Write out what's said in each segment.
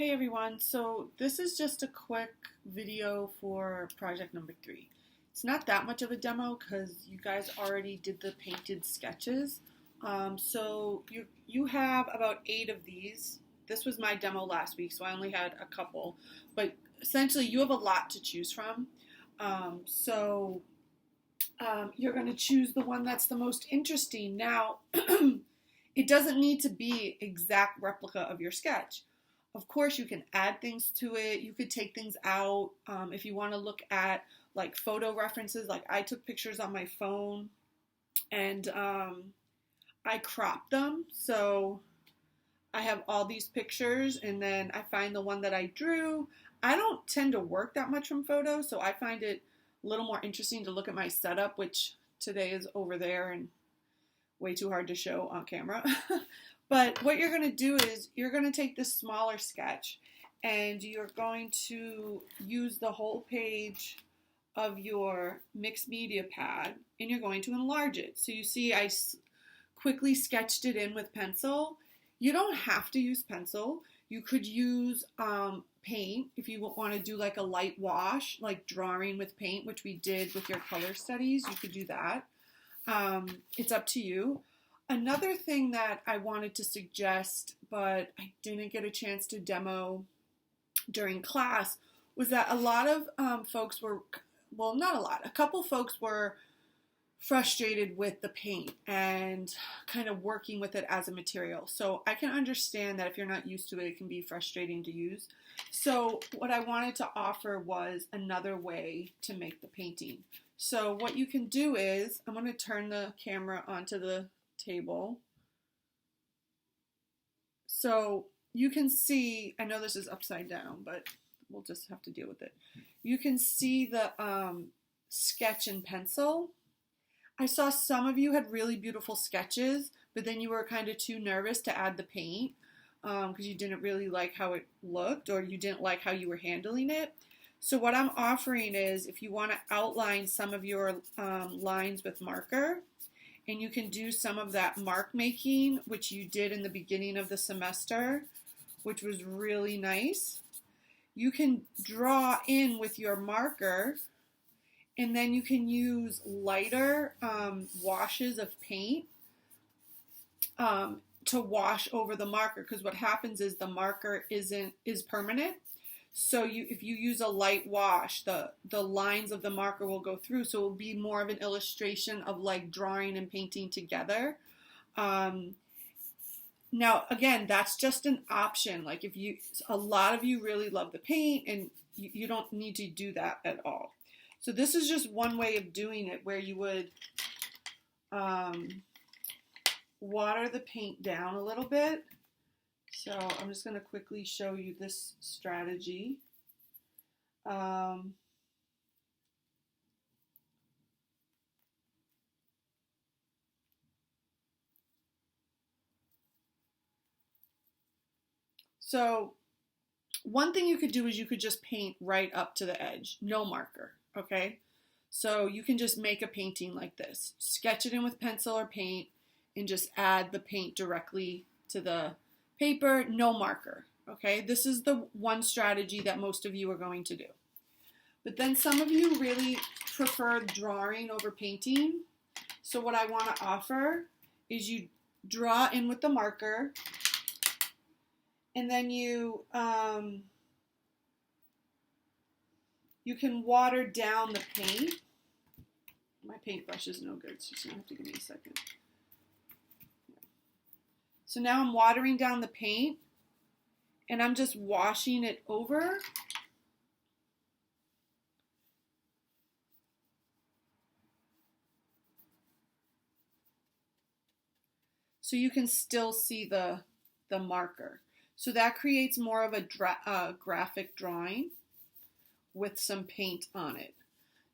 Hey everyone, so this is just a quick video for project number 3. It's not that much of a demo because you guys already did the painted sketches. So you have about 8 of these. This was my demo last week, so I only had a couple. But essentially you have a lot to choose from. You're going to choose the one that's the most interesting. Now, it doesn't need to be exact replica of your sketch. Of course, you can add things to it. You could take things out. If you want to look at like photo references, like I took pictures on my phone and I cropped them. So I have all these pictures and then I find the one that I drew. I don't tend to work that much from photos, so I find it a little more interesting to look at my setup, which today is over there and way too hard to show on camera. But what you're going to do is you're going to take this smaller sketch and you're going to use the whole page of your mixed media pad and you're going to enlarge it. So you see I quickly sketched it in with pencil. You don't have to use pencil. You could use paint if you want to do like a light wash, like drawing with paint, which we did with your color studies. You could do that. It's up to you. Another thing that I wanted to suggest, but I didn't get a chance to demo during class, was that a lot of folks were, well, not a lot, a couple folks were frustrated with the paint and kind of working with it as a material. So I can understand that if you're not used to it, it can be frustrating to use. So what I wanted to offer was another way to make the painting. So what you can do is, I'm going to turn the camera onto the table. So you can see, I know this is upside down, but we'll just have to deal with it. You can see the sketch in pencil. I saw some of you had really beautiful sketches, but then you were kind of too nervous to add the paint because you didn't really like how it looked or you didn't like how you were handling it. So what I'm offering is if you want to outline some of your lines with marker, and you can do some of that mark making, which you did in the beginning of the semester, which was really nice. You can draw in with your marker, and then you can use lighter washes of paint to wash over the marker, because what happens is the marker is permanent. So if you use a light wash, the lines of the marker will go through, so it will be more of an illustration of like drawing and painting together. Now, again, that's just an option. Like a lot of you really love the paint and you don't need to do that at all. So this is just one way of doing it where you would water the paint down a little bit. So I'm just going to quickly show you this strategy. So one thing you could do is you could just paint right up to the edge, no marker, okay? So you can just make a painting like this. Sketch it in with pencil or paint and just add the paint directly to the paper, no marker, okay? This is the one strategy that most of you are going to do. But then some of you really prefer drawing over painting. So what I want to offer is you draw in with the marker, and then you can water down the paint. My paintbrush is no good, so you're going to have to give me a second. So now I'm watering down the paint and I'm just washing it over. So you can still see the marker. So that creates more of a graphic drawing with some paint on it.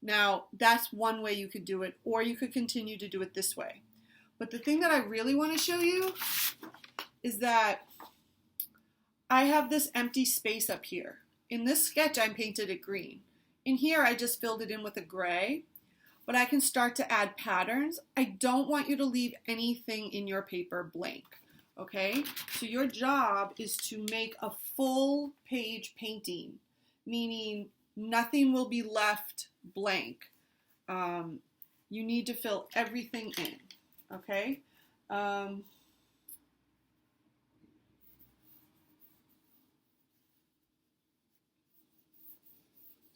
Now, that's one way you could do it, or you could continue to do it this way. But the thing that I really want to show you is that I have this empty space up here. In this sketch, I painted it green. In here, I just filled it in with a gray, but I can start to add patterns. I don't want you to leave anything in your paper blank. okay? So your job is to make a full page painting, meaning nothing will be left blank. You need to fill everything in, okay? So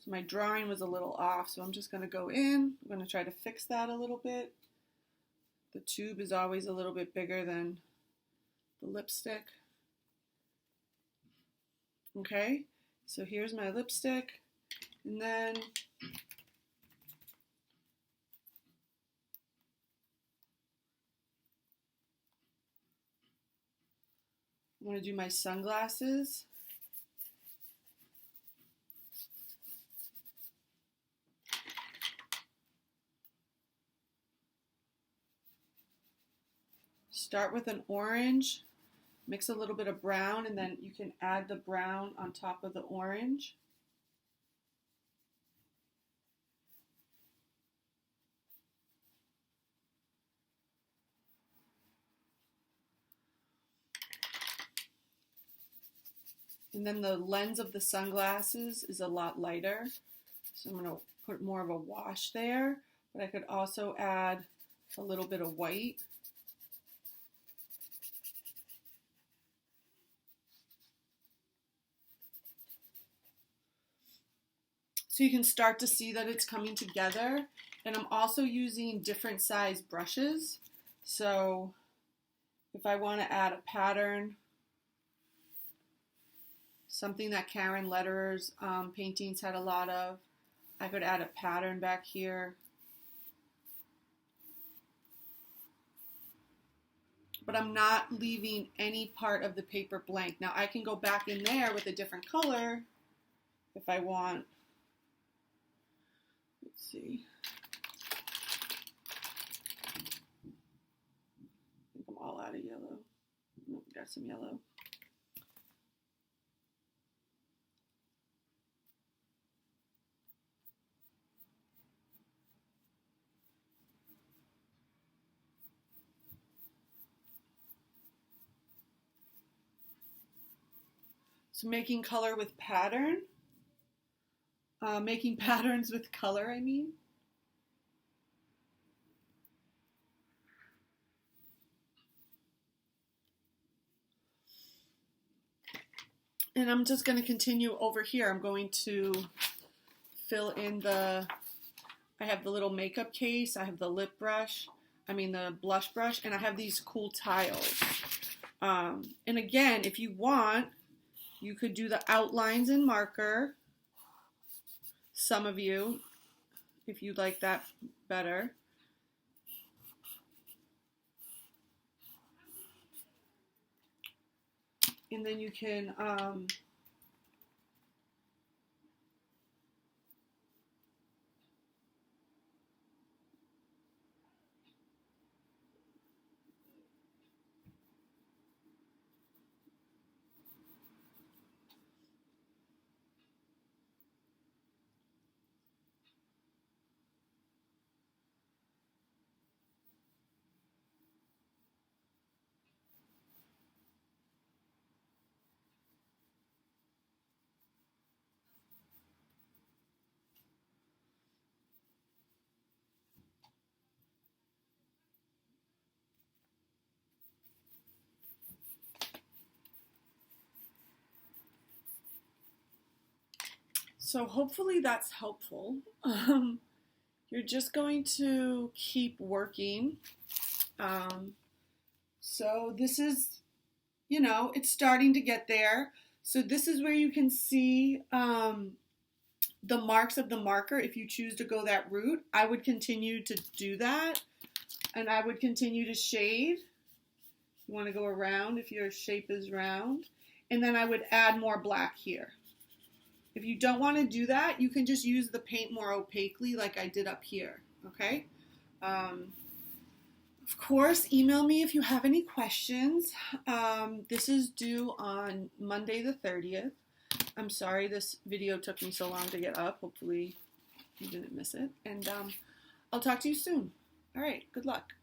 my drawing was a little off, so I'm just going to go in. I'm going to try to fix that a little bit. The tube is always a little bit bigger than the lipstick. Okay, so here's my lipstick, and then I'm going to do my sunglasses. Start with an orange, mix a little bit of brown, and then you can add the brown on top of the orange. And then the lens of the sunglasses is a lot lighter, so I'm going to put more of a wash there, but I could also add a little bit of white. So you can start to see that it's coming together. And I'm also using different size brushes. So if I want to add a pattern, something that Karen Lederer's paintings had a lot of, I could add a pattern back here. But I'm not leaving any part of the paper blank. Now I can go back in there with a different color if I want. Let's see. I think I'm all out of yellow. Nope, got some yellow. So making color with pattern. Making patterns with color, I mean. And I'm just going to continue over here. I'm going to fill in I have the little makeup case, I have the lip brush, the blush brush, and I have these cool tiles. And again, if you want, you could do the outlines in marker. Some of you, if you'd like that better. And then you can so hopefully that's helpful. You're just going to keep working. So this is, it's starting to get there. So this is where you can see the marks of the marker. If you choose to go that route, I would continue to do that. And I would continue to shade. You want to go around if your shape is round. And then I would add more black here. If you don't want to do that, you can just use the paint more opaquely like I did up here, okay? Of course, email me if you have any questions. This is due on Monday the 30th. I'm sorry this video took me so long to get up. Hopefully you didn't miss it. And I'll talk to you soon. All right, good luck.